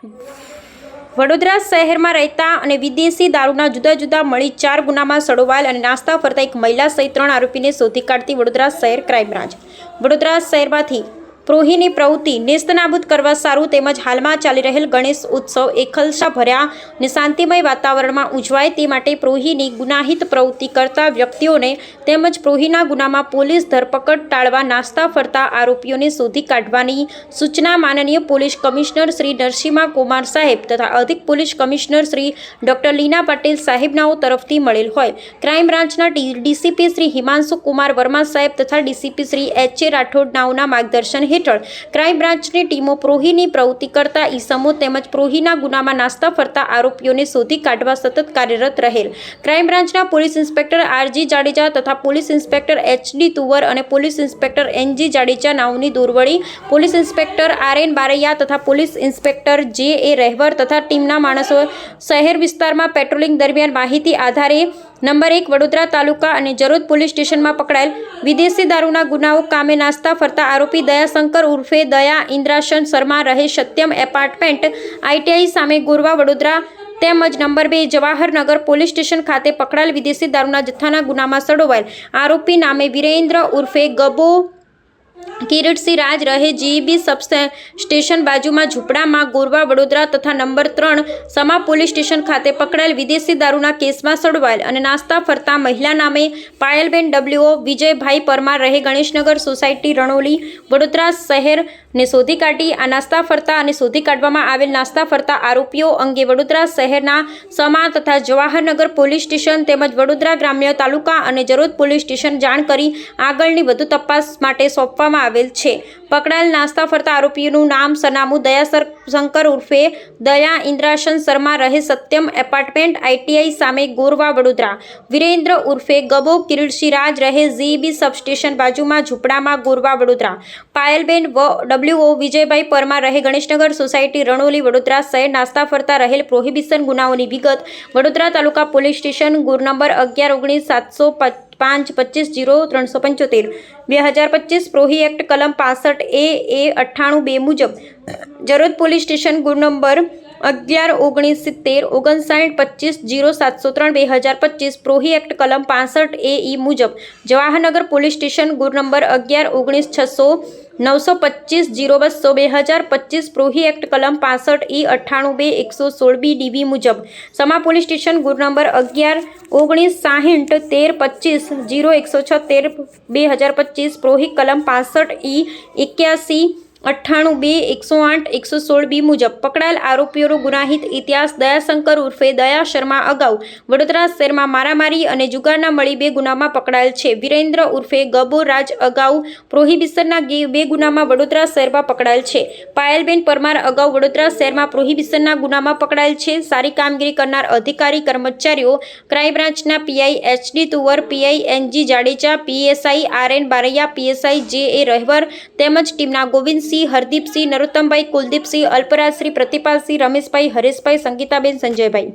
વડોદરા શહેરમાં રહેતા અને વિદેશી દારૂના જુદા જુદા મળી 4 ગુનામાં સડોવાયેલ અને નાસ્તા ફરતા એક મહિલા સહિત 3 આરોપીને શોધી કાઢતી વડોદરા શહેર ક્રાઇમ બ્રાન્ચ વડોદરા શહેરમાંથી પ્રોહીની પ્રવૃત્તિ નેસ્તનાબૂદ કરવા સારું તેમજ હાલમાં ચાલી રહેલ ગણેશ ઉત્સવ એકલશા ભર્યા અને શાંતિમય વાતાવરણમાં ઉજવાય તે માટે પ્રોહીની ગુનાહિત પ્રવૃત્તિ કરતા વ્યક્તિઓને તેમજ પ્રોહીના ગુનામાં પોલીસ ધરપકડ ટાળવા નાસ્તા ફરતા આરોપીઓને શોધી કાઢવાની સૂચના માનનીય પોલીસ કમિશનર શ્રી નરસિંહા કુમાર સાહેબ તથા અધિક police commissioner Shri doctor Leena Patel સાહેબનાઓ તરફથી મળેલ હોય ક્રાઇમ બ્રાન્ચના ડીસીપી શ્રી હિમાંશુ કુમાર વર્મા સાહેબ તથા DCP Shri H A Rathod નાઓના માર્ગદર્શન હેઠળ ક્રાઇમ બ્રાન્ચની ટીમો પ્રોહીની પ્રવૃત્તિ કરતા ઈસમો તેમજ પ્રોહીના ગુનામાં નાસ્તા ફરતા આરોપીઓને શોધી કાઢવા સતત કાર્યરત રહેલ ક્રાઇમ બ્રાન્ચના પોલીસ ઇન્સ્પેક્ટર આરજી જાડેજા તથા પોલીસ ઇન્સ્પેક્ટર એચડી તુવર અને પોલીસ ઇન્સ્પેક્ટર એનજી જાડેજા નાઓની દોરવડી પોલીસ ઇન્સ્પેક્ટર આરએન બારૈયા તથા પોલીસ ઇન્સ્પેક્ટર જે એ રહેવર તથા ટીમના માણસો શહેર વિસ્તારમાં પેટ્રોલિંગ દરમિયાન માહિતી આધારે નંબર 1 વડોદરા તાલુકા અને જરોદ પોલીસ સ્ટેશનમાં પકડાયેલ વિદેશી દારૂના ગુનાઓ કામે નાસ્તા ફરતા આરોપી દયાશંકર ઉર્ફે દયા ઇન્દ્રાશન શર્મા રહે સત્યમ એપાર્ટમેન્ટ આઈટીઆઈ સામે ગોરવા વડોદરા તેમજ નંબર 2 જવાહરનગર પોલીસ સ્ટેશન ખાતે પકડાયેલ વિદેશી દારૂના જથ્થાના ગુનામાં સડોવાયેલ આરોપી નામે વિરેન્દ્ર ઉર્ફે ગબો કિરીટસિંહ રાજ રહે જીબી સબ સ્ટેશન બાજુમાં ઝૂંપડામાં ગોરવા વડોદરા તથા નંબર 3 સમા પોલીસ સ્ટેશન ખાતે પકડાયેલ વિદેશી દારૂના કેસમાં સડવાયેલ અને નાસ્તા ફરતા મહિલા નામે પાયલબેન ડબલ્યુઓ વિજયભાઈ પરમાર રહે ગણેશનગર સોસાયટી રણોલી વડોદરા શહેરને શોધી કાઢી આ નાસ્તા ફરતા અને શોધી કાઢવામાં આવેલ નાસ્તા ફરતા આરોપીઓ અંગે વડોદરા શહેરના સમા તથા જવાહરનગર પોલીસ સ્ટેશન તેમજ વડોદરા ગ્રામ્ય તાલુકા અને જરોદ પોલીસ સ્ટેશન જાણ કરી આગળની વધુ તપાસ માટે સોંપવામાં આવેલ છે. પકડાયેલ નાસ્તા ફરતા આરોપીઓનું નામ સરનામું દયાશંકર ઉર્ફે દયા ઇન્દ્રાશન શર્મા રહે સત્યમ એપાર્ટમેન્ટ આઈટીઆઈ સામે ગોરવા વડોદરા, વિરેન્દ્ર ઉર્ફે ગબો કિરીટસિંહ રાજ રહે જીબી સબસ્ટેશન બાજુમાં ઝૂંપડામાં ગોરવા વડોદરા, પાયલબેન ડબલ્યુઓ વિજયભાઈ પરમાર રહે ગણેશનગર સોસાયટી રણોલી વડોદરા શહેર નાસ્તા ફરતા રહેલ પ્રોહિબિશન ગુનાઓની વિગત વડોદરા તાલુકા પોલીસ સ્ટેશન ગુર નંબર 11-19-705 25-0-375 2025 પ્રોહી એક્ટ કલમ 65 એ 98-2 મુજબ જરોદ પોલીસ સ્ટેશન ગુર નંબર 11-19-70-59-25-0-703 2025 પ્રોહી એક્ટ કલમ 65 એ ઈ મુજબ જવાહરનગર પોલીસ સ્ટેશન ગુર નંબર 11-19-600-925-0-200 2025 પ્રોહી એક્ટ કલમ 65 ઈ 98-2-116 બી ડીબી મુજબ સમા પોલીસ સ્ટેશન ગુર નંબર 11-19-60-13-25-0-176 2025 પ્રોહી કલમ 65 ઈ 81-98-2-108-116 બી મુજબ પકડાયેલ આરોપીઓનો ગુનાહિત ઇતિહાસ દયાશંકર ઉર્ફે દયા શર્મા અગાઉ વડોદરા શહેરમાં મારામારી અને જુગારના મળી 2 ગુનામાં પકડાયેલ છે. વિરેન્દ્ર ઉર્ફે ગબો રાજ અગાઉ પ્રોહિબિશનના 2 ગુનામાં વડોદરા શહેરમાં પકડાયેલ છે. પાયલબેન પરમાર અગાઉ વડોદરા શહેરમાં પ્રોહિબિશનના ગુનામાં પકડાયેલ છે. સારી કામગીરી કરનાર અધિકારી કર્મચારીઓ ક્રાઇમ બ્રાન્ચના PI HD Tuvar, PI NG Jadeja, PSI RN Baraiya, PSI J A Rahevar તેમજ ટીમના ગોવિંદસિંહ, હરદીપસિંહ, નરોત્તમભાઈ, કુલદીપસિંહ, અલ્પરાજશ્રી, પ્રતિપાલસિંહ, રમેશભાઈ, હરેશભાઈ, સંગીતાબેન, સંજયભાઈ.